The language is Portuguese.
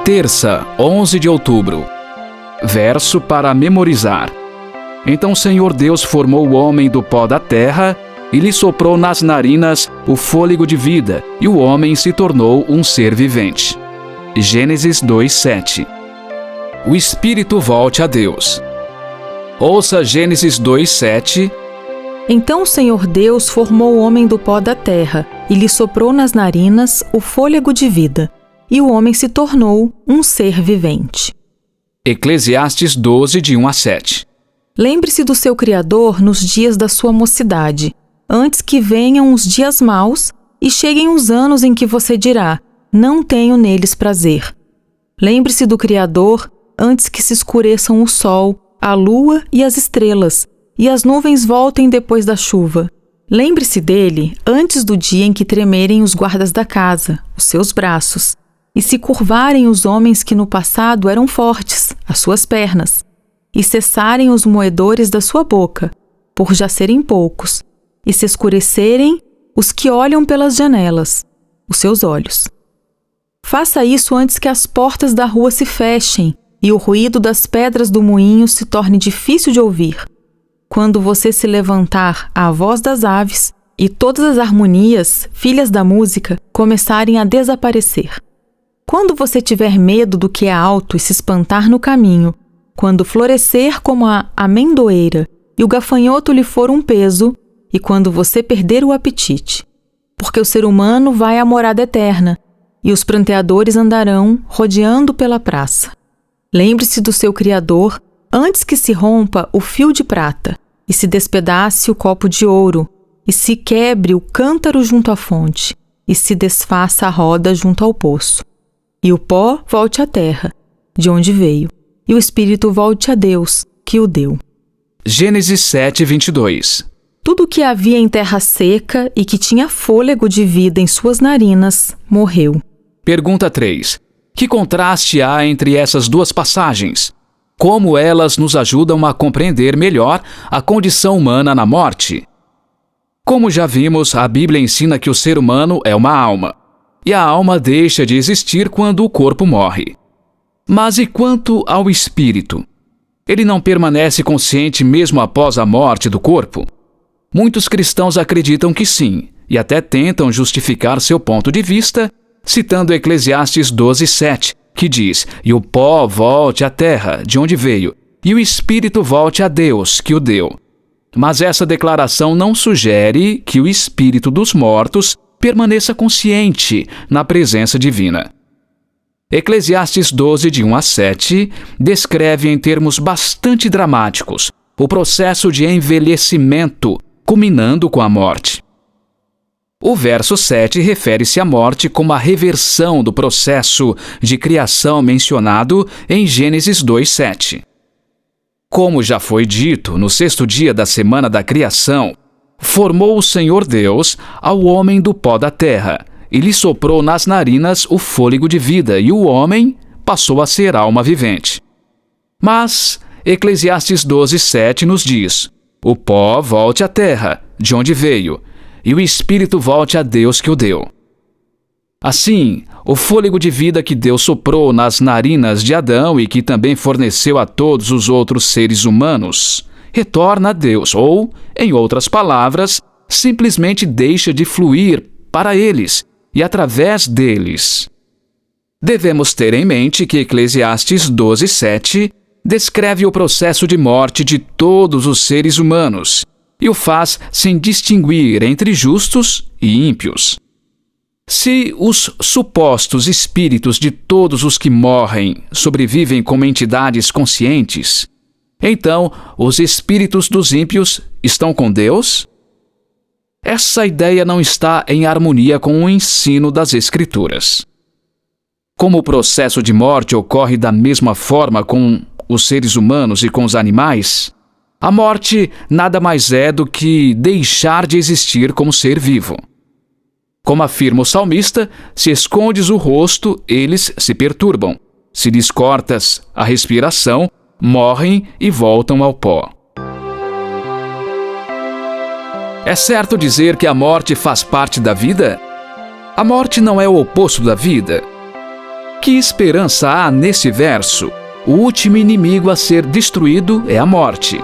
Terça, 11 de outubro. Verso para memorizar. Então o Senhor Deus formou o homem do pó da terra e lhe soprou nas narinas o fôlego de vida, e o homem se tornou um ser vivente. Gênesis 2:7. O espírito volte a Deus. Ouça Gênesis 2:7. Então o Senhor Deus formou o homem do pó da terra e lhe soprou nas narinas o fôlego de vida, e o homem se tornou um ser vivente. Eclesiastes 12, de 1 a 7. Lembre-se do seu Criador nos dias da sua mocidade, antes que venham os dias maus e cheguem os anos em que você dirá: não tenho neles prazer. Lembre-se do Criador antes que se escureçam o sol, a lua e as estrelas, e as nuvens voltem depois da chuva. Lembre-se dele antes do dia em que tremerem os guardas da casa, os seus braços, e se curvarem os homens que no passado eram fortes, as suas pernas, e cessarem os moedores da sua boca, por já serem poucos, e se escurecerem os que olham pelas janelas, os seus olhos. Faça isso antes que as portas da rua se fechem e o ruído das pedras do moinho se torne difícil de ouvir. Quando você se levantar à voz das aves e todas as harmonias, filhas da música, começarem a desaparecer. Quando você tiver medo do que é alto e se espantar no caminho, quando florescer como a amendoeira e o gafanhoto lhe for um peso, e quando você perder o apetite. Porque o ser humano vai à morada eterna, e os pranteadores andarão rodeando pela praça. Lembre-se do seu Criador antes que se rompa o fio de prata, e se despedace o copo de ouro, e se quebre o cântaro junto à fonte, e se desfaça a roda junto ao poço. E o pó volte à terra, de onde veio, e o espírito volte a Deus, que o deu. Gênesis 7:22. Tudo o que havia em terra seca e que tinha fôlego de vida em suas narinas, morreu. Pergunta 3. Que contraste há entre essas duas passagens? Como elas nos ajudam a compreender melhor a condição humana na morte? Como já vimos, a Bíblia ensina que o ser humano é uma alma, e a alma deixa de existir quando o corpo morre. Mas e quanto ao espírito? Ele não permanece consciente mesmo após a morte do corpo? Muitos cristãos acreditam que sim, e até tentam justificar seu ponto de vista, citando Eclesiastes 12:7, que diz: e o pó volte à terra, de onde veio, e o espírito volte a Deus, que o deu. Mas essa declaração não sugere que o espírito dos mortos permaneça consciente na presença divina. Eclesiastes 12, de 1 a 7, descreve em termos bastante dramáticos o processo de envelhecimento, culminando com a morte. O verso 7 refere-se à morte como a reversão do processo de criação mencionado em Gênesis 2:7. Como já foi dito, no sexto dia da semana da criação, formou o Senhor Deus ao homem do pó da terra, e lhe soprou nas narinas o fôlego de vida, e o homem passou a ser alma vivente. Mas Eclesiastes 12:7 nos diz: o pó volte à terra, de onde veio, e o espírito volte a Deus que o deu. Assim, o fôlego de vida que Deus soprou nas narinas de Adão e que também forneceu a todos os outros seres humanos, retorna a Deus, ou, em outras palavras, simplesmente deixa de fluir para eles e através deles. Devemos ter em mente que Eclesiastes 12:7 descreve o processo de morte de todos os seres humanos e o faz sem distinguir entre justos e ímpios. Se os supostos espíritos de todos os que morrem sobrevivem como entidades conscientes, então os espíritos dos ímpios estão com Deus? Essa ideia não está em harmonia com o ensino das Escrituras. Como o processo de morte ocorre da mesma forma com os seres humanos e com os animais, a morte nada mais é do que deixar de existir como ser vivo. Como afirma o salmista, se escondes o rosto, eles se perturbam. Se lhes cortas a respiração, morrem e voltam ao pó. É certo dizer que a morte faz parte da vida? A morte não é o oposto da vida. Que esperança há nesse verso? O último inimigo a ser destruído é a morte.